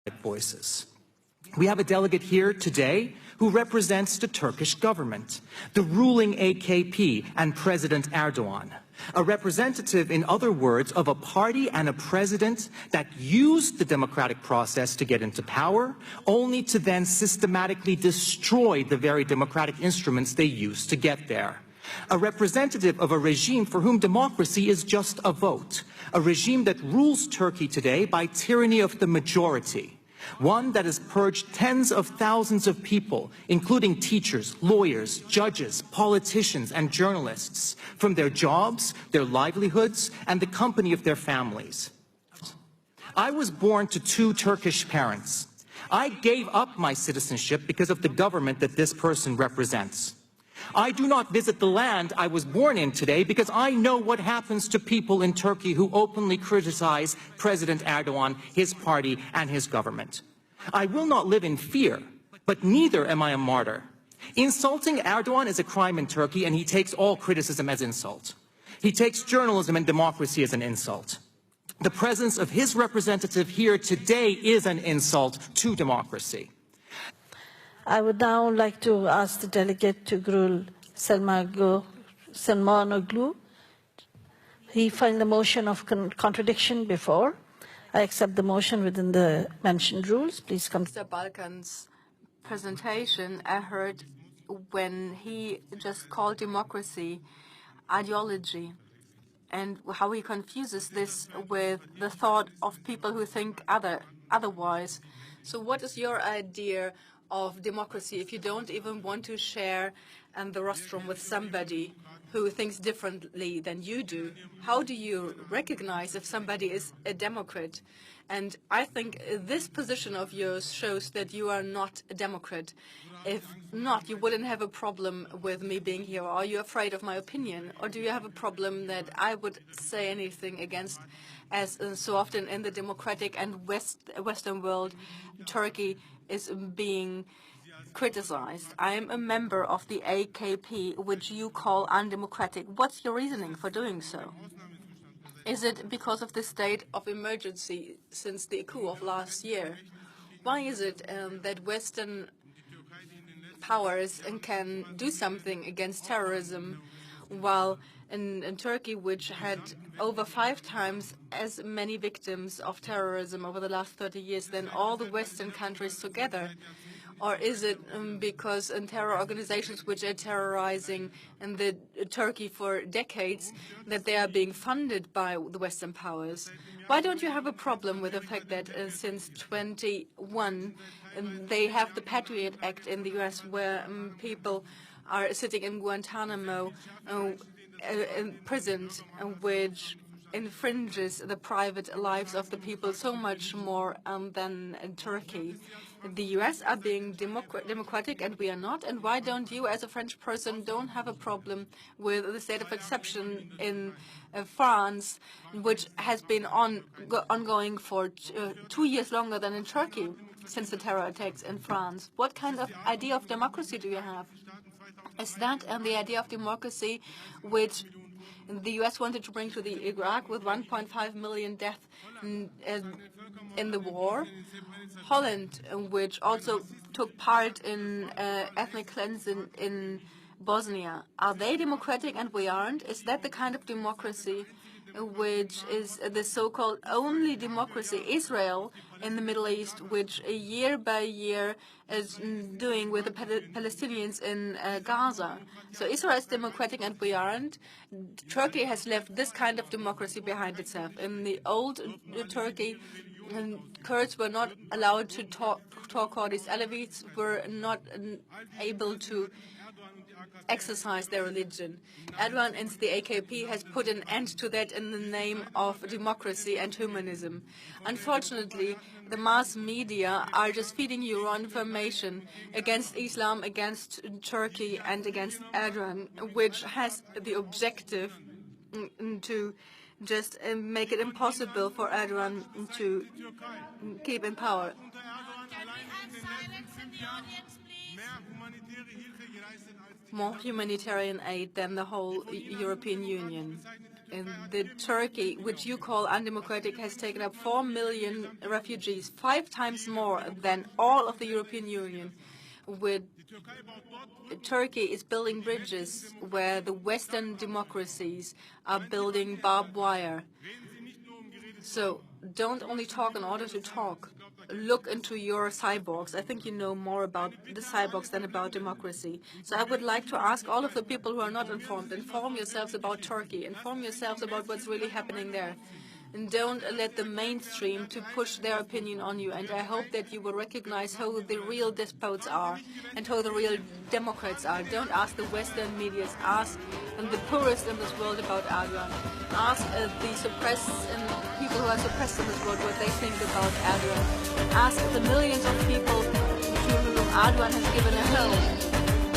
voices. We have a delegate here today who represents the Turkish government, the ruling AKP and President Erdogan. A representative, in other words, of a party and a president that used the democratic process to get into power, only to then systematically destroy the very democratic instruments they used to get there. A representative of a regime for whom democracy is just a vote, a regime that rules Turkey today by tyranny of the majority. One that has purged tens of thousands of people, including teachers, lawyers, judges, politicians, and journalists, from their jobs, their livelihoods, and the company of their families. I was born to two Turkish parents. I gave up my citizenship because of the government that this person represents. I do not visit the land I was born in today because I know what happens to people in Turkey who openly criticize President Erdogan, his party, and his government. I will not live in fear, but neither am I a martyr. Insulting Erdogan is a crime in Turkey, and he takes all criticism as insult. He takes journalism and democracy as an insult. The presence of his representative here today is an insult to democracy. I would now like to ask the delegate to Gül Selmanoglu. He filed a motion of contradiction before. I accept the motion within the mentioned rules. Please come. Mr. Balkan's presentation, I heard when he just called democracy ideology, and how he confuses this with the thought of people who think otherwise. So what is your idea of democracy if you don't even want to share the rostrum with somebody who thinks differently than you do? How do you recognize if somebody is a Democrat? And I think this position of yours shows that you are not a Democrat. If not, you wouldn't have a problem with me being here. Are you afraid of my opinion? Or do you have a problem that I would say anything against, as so often in the democratic and Western world, Turkey is being criticized? I am a member of the AKP, which you call undemocratic. What's your reasoning for doing so? Is it because of the state of emergency since the coup of last year? Why is it that Western powers can do something against terrorism, while in Turkey, which had over 5 times as many victims of terrorism over the last 30 years than all the Western countries together? Or is it because terror organizations which are terrorizing Turkey for decades, that they are being funded by the Western powers? Why don't you have a problem with the fact that since 21 they have the Patriot Act in the US, where people are sitting in Guantanamo imprisoned, which infringes the private lives of the people so much more than in Turkey? The US are being democratic and we are not. And why don't you, as a French person, don't have a problem with the state of exception in France, which has been ongoing for 2 years longer than in Turkey since the terror attacks in France? What kind of idea of democracy do you have? Is that the idea of democracy which the US wanted to bring to the Iraq with 1.5 million deaths in the war? Holland, which also took part in ethnic cleansing in Bosnia, are they democratic and we aren't? Is that the kind of democracy which is the so-called only democracy? Israel in the Middle East, which year by year is doing with the Palestinians in Gaza. So Israel is democratic and we aren't. Turkey has left this kind of democracy behind itself. In the old Turkey, Kurds were not allowed to talk, or these Alevites were not able to exercise their religion. Erdogan and the AKP has put an end to that in the name of democracy and humanism. Unfortunately, the mass media are just feeding you raw information against Islam, against Turkey, and against Erdogan, which has the objective to just make it impossible for Erdogan to keep in power. More humanitarian aid than the whole European Union. the Turkey, which you call undemocratic, has taken up 4 million refugees, 5 times more than all of the European Union. With Turkey is building bridges where the Western democracies are building barbed wire. So don't only talk in order to talk. Look into your cyborgs. I think you know more about the cyborgs than about democracy. So I would like to ask all of the people who are not informed, inform yourselves about Turkey. Inform yourselves about what's really happening there. And don't let the mainstream to push their opinion on you. And I hope that you will recognize who the real despots are and who the real democrats are. Don't ask the Western media. Ask the poorest in this world about Erdogan. Ask the suppressed and people who are suppressed in this world what they think about Erdogan. Ask the millions of people to whom Erdogan has given a home.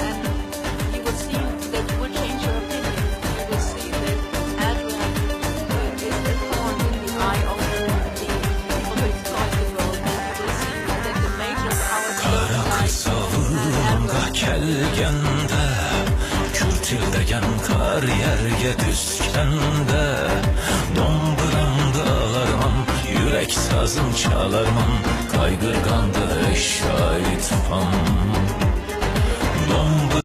And you will see that you will change your opinion. You will see that Erdogan is a thorn in the eye of the people who exploit the world. You will see that the major powers Kelgende, kürtildegen kar yerge düzkende, domburamda alarmam, yürek sazım çalarmam, kaygırgandı eşşahit pam.